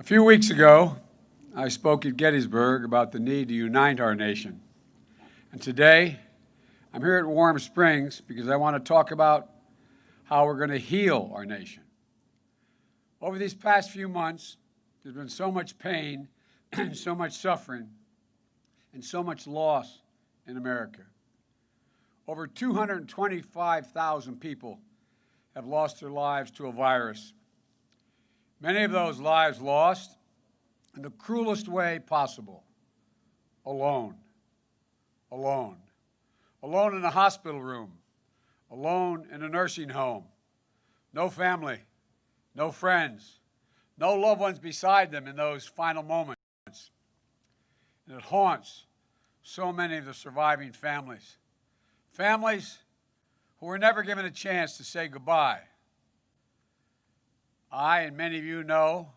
few weeks ago, I spoke at Gettysburg about the need to unite our nation. And today, I'm here at Warm Springs because I want to talk about how we're going to heal our nation. Over these past few months, there's been so much pain, so much suffering, and so much loss in America. Over 225,000 people have lost their lives to a virus. Many of those lives lost in the cruelest way possible, alone, alone. Alone in a hospital room, alone in a nursing home, no family, no friends, no loved ones beside them in those final moments. And it haunts so many of the surviving families. Families who were never given a chance to say goodbye. I and many of you know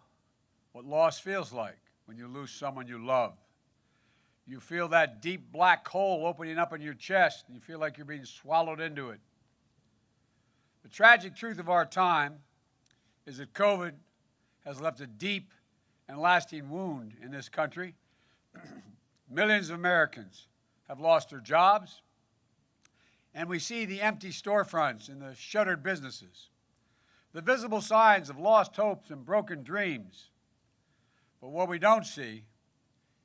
what loss feels like when you lose someone you love. You feel that deep black hole opening up in your chest, and you feel like you're being swallowed into it. The tragic truth of our time is that COVID has left a deep and lasting wound in this country. Millions of Americans have lost their jobs, and we see the empty storefronts and the shuttered businesses, the visible signs of lost hopes and broken dreams. But what we don't see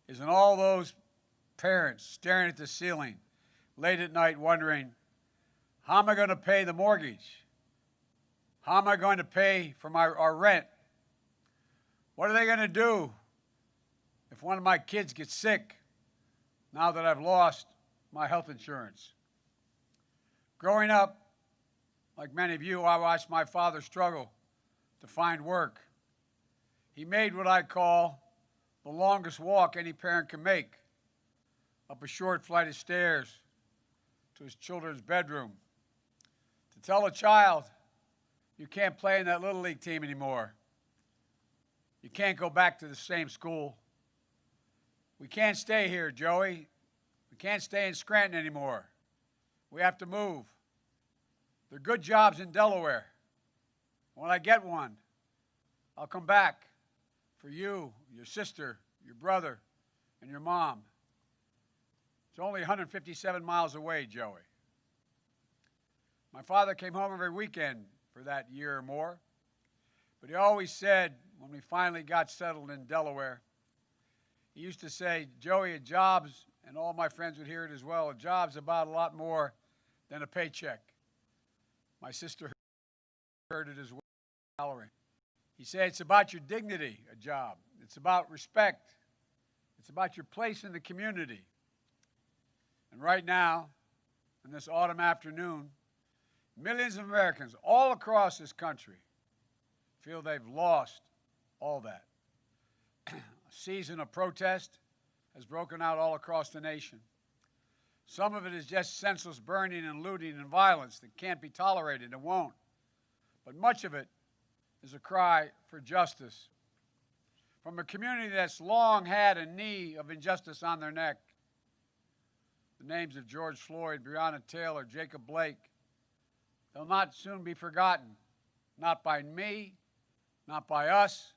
is in all those parents staring at the ceiling late at night wondering, how am I going to pay the mortgage? How am I going to pay for our rent? What are they going to do if one of my kids gets sick now that I've lost my health insurance? Growing up, like many of you, I watched my father struggle to find work. He made what I call the longest walk any parent can make, up a short flight of stairs to his children's bedroom. To tell a child, you can't play in that Little League team anymore. You can't go back to the same school. We can't stay here, Joey. We can't stay in Scranton anymore. We have to move. There are good jobs in Delaware. When I get one, I'll come back for you, your sister, your brother, and your mom. It's only 157 miles away, Joey. My father came home every weekend for that year or more, but he always said, when we finally got settled in Delaware, he used to say, Joey, a job's, and all my friends would hear it as well, a job's about a lot more than a paycheck. My sister heard it as well. Salary. He said, it's about your dignity, a job. It's about respect. It's about your place in the community. And right now, in this autumn afternoon, millions of Americans all across this country feel they've lost all that. A season of protest has broken out all across the nation. Some of it is just senseless burning and looting and violence that can't be tolerated and won't. But much of it is a cry for justice. From a community that's long had a knee of injustice on their neck. The names of George Floyd, Breonna Taylor, Jacob Blake, they'll not soon be forgotten. Not by me, not by us,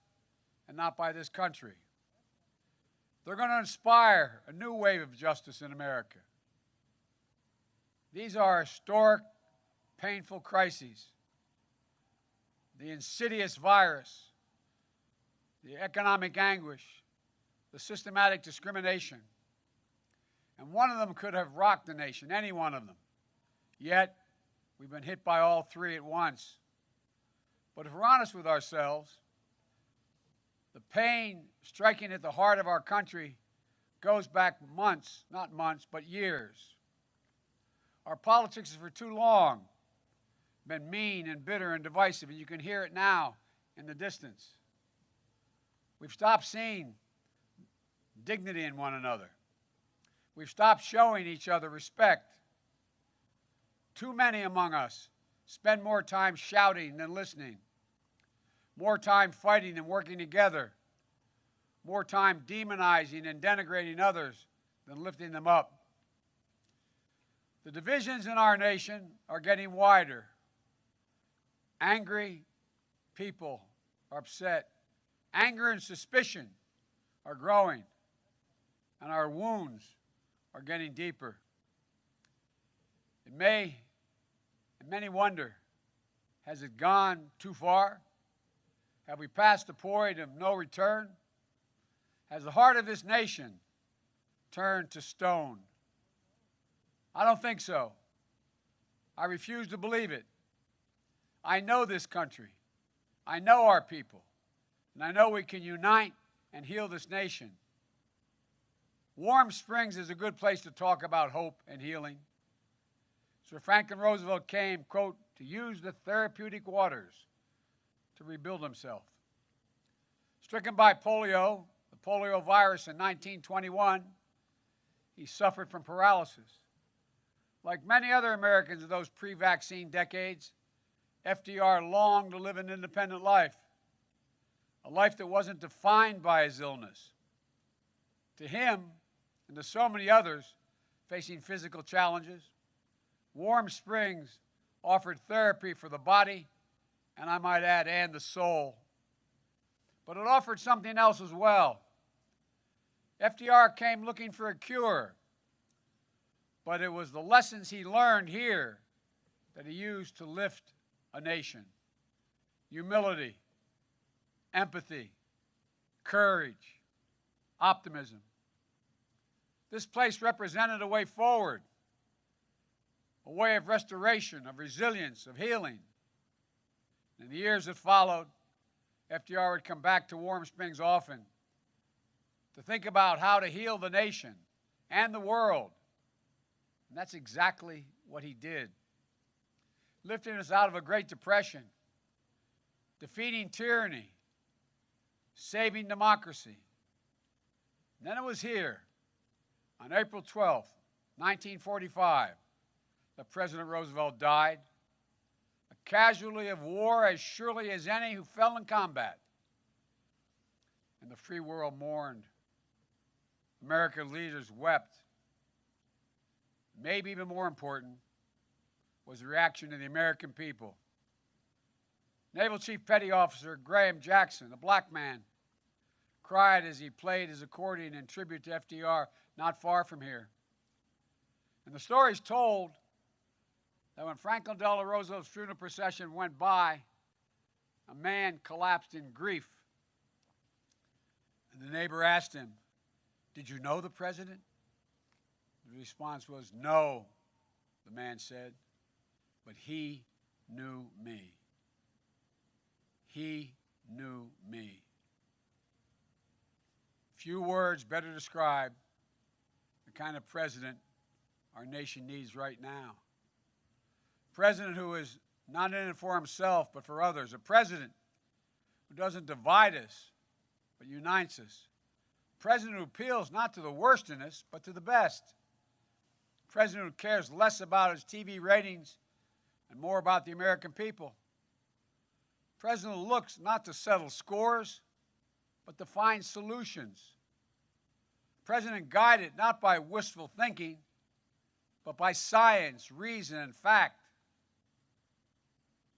and not by this country. They're going to inspire a new wave of justice in America. These are historic, painful crises. The insidious virus, the economic anguish, the systematic discrimination. And one of them could have rocked the nation, any one of them. Yet, we've been hit by all three at once. But if we're honest with ourselves, the pain striking at the heart of our country goes back months, not months, but years. Our politics has for too long been mean and bitter and divisive, and you can hear it now in the distance. We've stopped seeing dignity in one another. We've stopped showing each other respect. Too many among us spend more time shouting than listening, more time fighting than working together, more time demonizing and denigrating others than lifting them up. The divisions in our nation are getting wider. Angry people are upset. Anger and suspicion are growing, and our wounds are getting deeper. And many wonder, has it gone too far? Have we passed the point of no return? Has the heart of this nation turned to stone? I don't think so. I refuse to believe it. I know this country. I know our people. And I know we can unite and heal this nation. Warm Springs is a good place to talk about hope and healing. Sir Franklin Roosevelt came, quote, to use the therapeutic waters to rebuild himself. Stricken by polio, the polio virus in 1921, he suffered from paralysis. Like many other Americans of those pre-vaccine decades, FDR longed to live an independent life, a life that wasn't defined by his illness. To him, and to so many others facing physical challenges, Warm Springs offered therapy for the body, and I might add, and the soul. But it offered something else as well. FDR came looking for a cure, but it was the lessons he learned here that he used to lift a nation. Humility, empathy, courage, optimism. This place represented a way forward, a way of restoration, of resilience, of healing. In the years that followed, FDR would come back to Warm Springs often to think about how to heal the nation and the world. And that's exactly what he did. Lifting us out of a Great Depression, defeating tyranny, saving democracy. And then it was here, on April 12th, 1945, that President Roosevelt died, a casualty of war as surely as any who fell in combat. And the free world mourned. American leaders wept. Maybe even more important was the reaction of the American people. Naval Chief Petty Officer Graham Jackson, a black man, cried as he played his accordion in tribute to FDR not far from here. And the story's told that when Franklin Delano Roosevelt's funeral procession went by, a man collapsed in grief. And the neighbor asked him, "Did you know the president?" The response was, "No," the man said, "but he knew me. He knew me." Few words better describe the kind of president our nation needs right now. A president who is not in it for himself, but for others. A president who doesn't divide us, but unites us. A president who appeals not to the worst in us, but to the best. A president who cares less about his TV ratings and more about the American people. A president who looks not to settle scores, but to find solutions. A president guided not by wistful thinking, but by science, reason, and fact.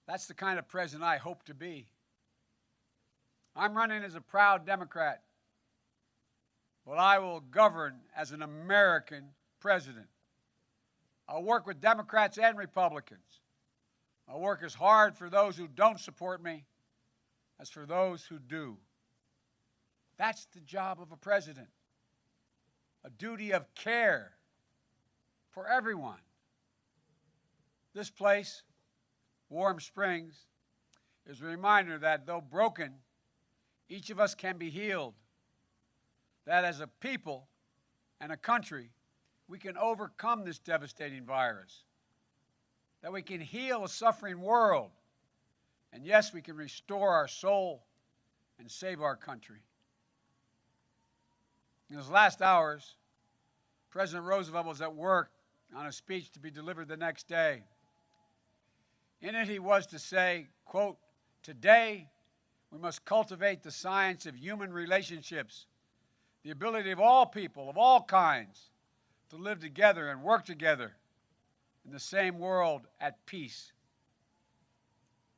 That's the kind of president I hope to be. I'm running as a proud Democrat, but I will govern as an American president. I'll work with Democrats and Republicans. I'll work as hard for those who don't support me as for those who do. That's the job of a president. A duty of care for everyone. This place, Warm Springs, is a reminder that though broken, each of us can be healed. That as a people and a country, we can overcome this devastating virus. That we can heal a suffering world. And yes, we can restore our soul and save our country. In his last hours, President Roosevelt was at work on a speech to be delivered the next day. In it, he was to say, quote, "Today, we must cultivate the science of human relationships, the ability of all people, of all kinds, to live together and work together in the same world at peace."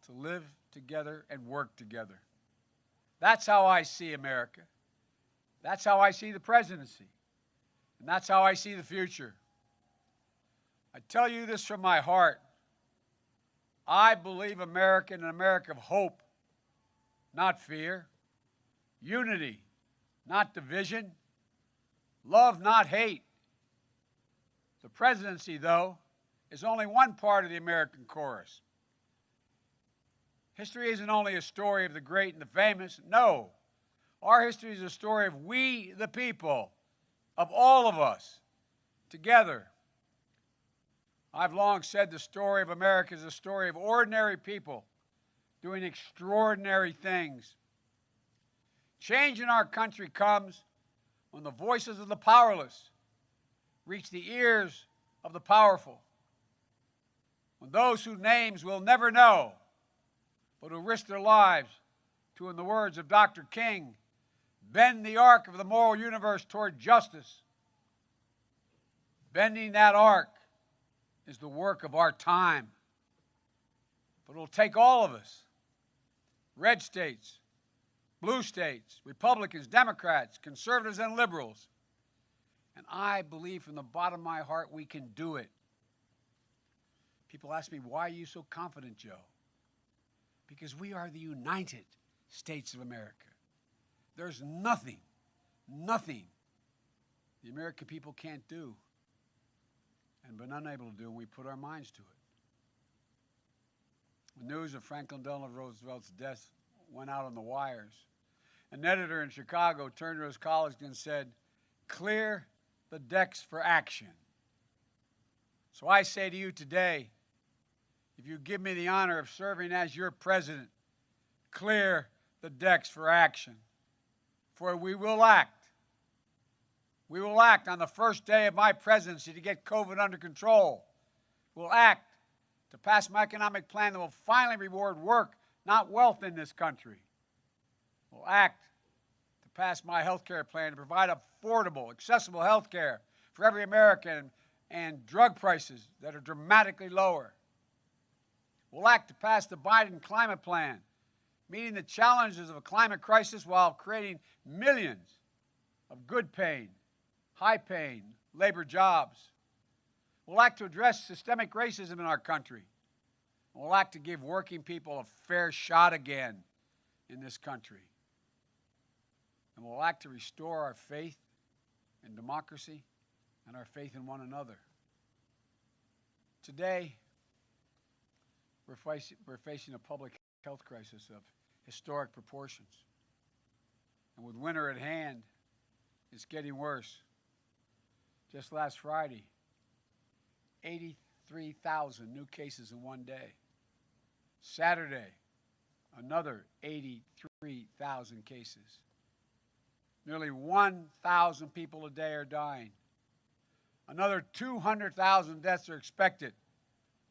To live together and work together. That's how I see America. That's how I see the presidency. And that's how I see the future. I tell you this from my heart. I believe America in an America of hope, not fear. Unity, not division. Love, not hate. The presidency, though, is only one part of the American chorus. History isn't only a story of the great and the famous. No. Our history is a story of we, the people, of all of us, together. I've long said the story of America is a story of ordinary people doing extraordinary things. Change in our country comes when the voices of the powerless reach the ears of the powerful. When those whose names we'll never know, but who risk their lives to, in the words of Dr. King, bend the arc of the moral universe toward justice. Bending that arc is the work of our time. But it'll take all of us, red states, blue states, Republicans, Democrats, conservatives, and liberals. And I believe from the bottom of my heart we can do it. People ask me, why are you so confident, Joe? Because we are the United States of America. There's nothing the American people can't do and been unable to do when we put our minds to it. The news of Franklin Delano Roosevelt's death went out on the wires. An editor in Chicago turned to his colleagues and said, clear the decks for action. So I say to you today, if you give me the honor of serving as your president, clear the decks for action. For we will act. We will act on the first day of my presidency to get COVID under control. We'll act to pass my economic plan that will finally reward work, not wealth in this country. We'll act to pass my health care plan to provide affordable, accessible health care for every American and drug prices that are dramatically lower. We'll act to pass the Biden climate plan, meeting the challenges of a climate crisis while creating millions of good-paying, high-paying labor jobs. We'll act to address systemic racism in our country. We'll act to give working people a fair shot again in this country. And we'll act to restore our faith in democracy and our faith in one another. Today, we're facing a public health crisis of historic proportions. And with winter at hand, it's getting worse. Just last Friday, 83,000 new cases in one day. Saturday, another 83,000 cases. Nearly 1,000 people a day are dying. Another 200,000 deaths are expected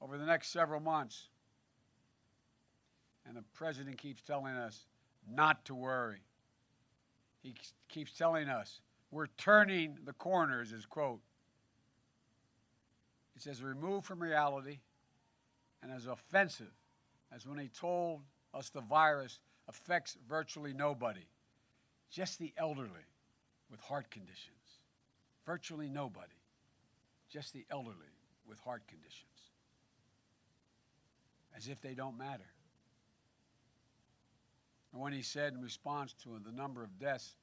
over the next several months. And the president keeps telling us not to worry. He keeps telling us we're turning the corner, is his quote. It's as removed from reality and as offensive as when he told us the virus affects virtually nobody, just the elderly with heart conditions. Virtually nobody, just the elderly with heart conditions. As if they don't matter. And when he said in response to the number of deaths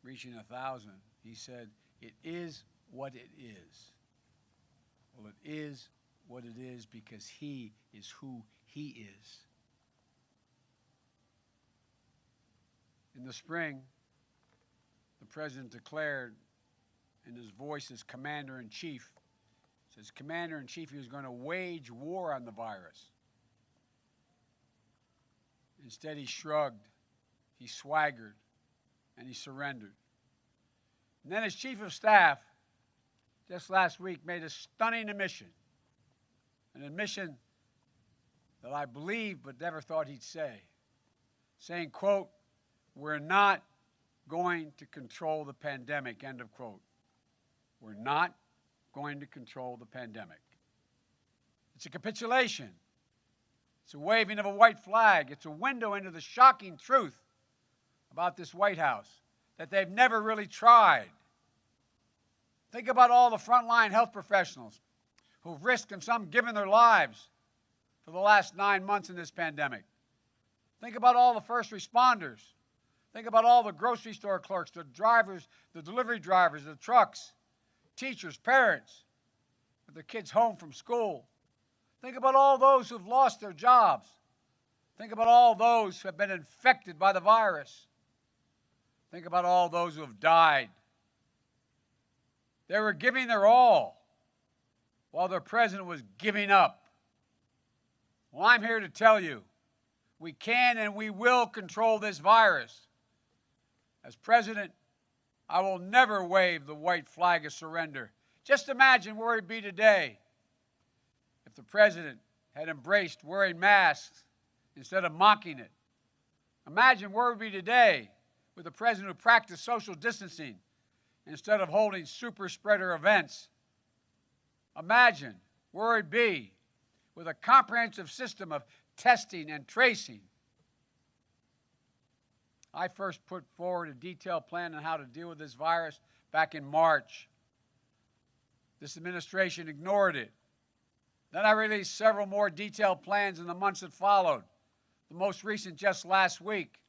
reaching 1,000, he said, it is what it is. Well, it is what it is because he is who he is. In the spring, the president declared in his voice as commander-in-chief, says commander-in-chief, he was going to wage war on the virus. Instead, he shrugged, he swaggered, and he surrendered. And then his chief of staff, just last week, made a stunning admission, an admission that I believe but never thought he'd say, saying, quote, we're not going to control the pandemic, end of quote. We're not going to control the pandemic. It's a capitulation. It's a waving of a white flag. It's a window into the shocking truth about this White House that they've never really tried. Think about all the frontline health professionals who've risked and some given their lives for the last 9 months in this pandemic. Think about all the first responders. Think about all the grocery store clerks, the drivers, the delivery drivers, the trucks, teachers, parents, with their kids home from school. Think about all those who've lost their jobs. Think about all those who have been infected by the virus. Think about all those who have died. They were giving their all while their president was giving up. Well, I'm here to tell you, we can and we will control this virus. As president, I will never wave the white flag of surrender. Just imagine where we'd be today if the president had embraced wearing masks instead of mocking it. Imagine where we'd be today with a president who practiced social distancing instead of holding super spreader events. Imagine where it'd be with a comprehensive system of testing and tracing. I first put forward a detailed plan on how to deal with this virus back in March. This administration ignored it. Then I released several more detailed plans in the months that followed, the most recent just last week.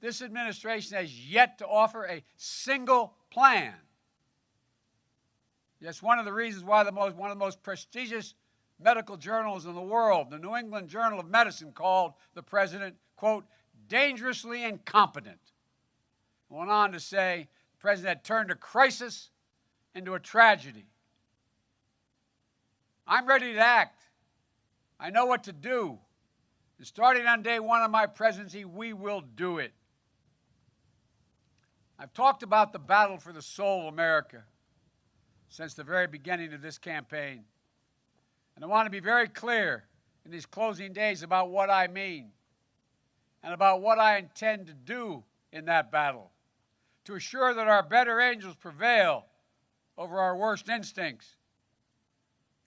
This administration has yet to offer a single plan. That's one of the reasons why one of the most prestigious medical journals in the world, the New England Journal of Medicine, called the president, quote, dangerously incompetent. Went on to say the president had turned a crisis into a tragedy. I'm ready to act. I know what to do. And starting on day one of my presidency, we will do it. I've talked about the battle for the soul of America since the very beginning of this campaign. And I want to be very clear in these closing days about what I mean and about what I intend to do in that battle to assure that our better angels prevail over our worst instincts.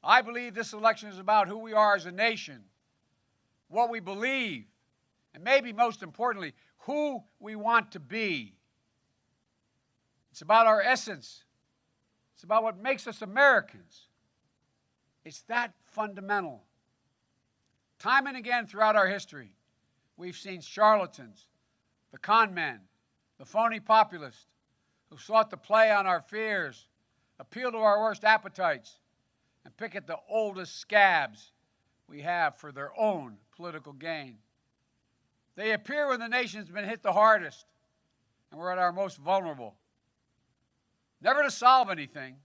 I believe this election is about who we are as a nation, what we believe, and maybe most importantly, who we want to be. It's about our essence. It's about what makes us Americans. It's that fundamental. Time and again throughout our history, we've seen charlatans, the con men, the phony populists who sought to play on our fears, appeal to our worst appetites, and pick at the oldest scabs we have for their own political gain. They appear when the nation's been hit the hardest and we're at our most vulnerable. Never to solve anything,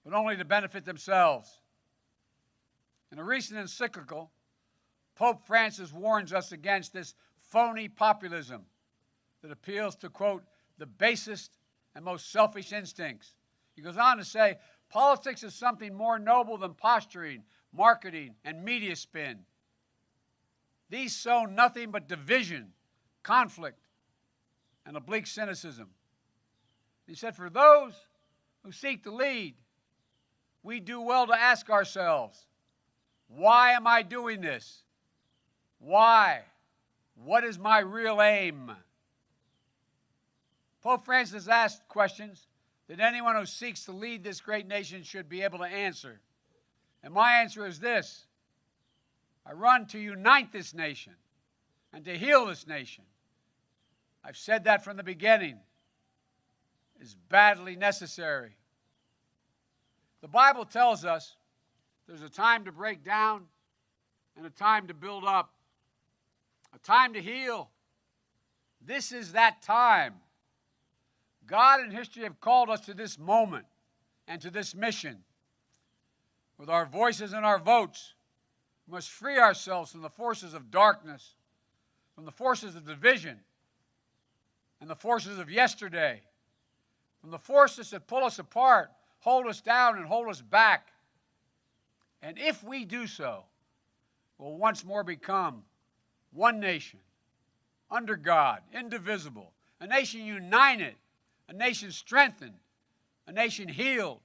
but only to benefit themselves. In a recent encyclical, Pope Francis warns us against this phony populism that appeals to, quote, the basest and most selfish instincts. He goes on to say, politics is something more noble than posturing, marketing, and media spin. These sow nothing but division, conflict, and oblique cynicism. He said, for those who seek to lead, we do well to ask ourselves, why am I doing this? Why? What is my real aim? Pope Francis asked questions that anyone who seeks to lead this great nation should be able to answer. And my answer is this: I run to unite this nation and to heal this nation. I've said that from the beginning. It's badly necessary. The Bible tells us there's a time to break down and a time to build up, a time to heal. This is that time. God and history have called us to this moment and to this mission. With our voices and our votes, we must free ourselves from the forces of darkness, from the forces of division, and the forces of yesterday, from the forces that pull us apart, hold us down, and hold us back. And if we do so, we'll once more become one nation, under God, indivisible, a nation united, a nation strengthened, a nation healed.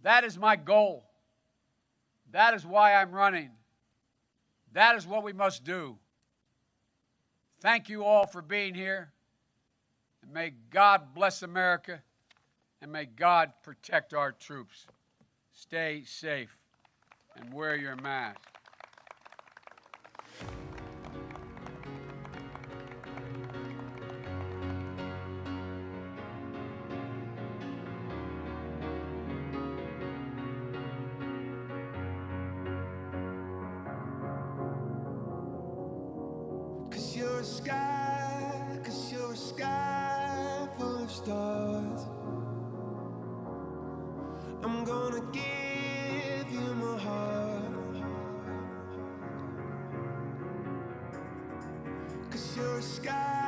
That is my goal. That is why I'm running. That is what we must do. Thank you all for being here. And may God bless America, and may God protect our troops. Stay safe and wear your mask. Cause you're a sky full of stars. I'm gonna give you my heart. Cause you're a sky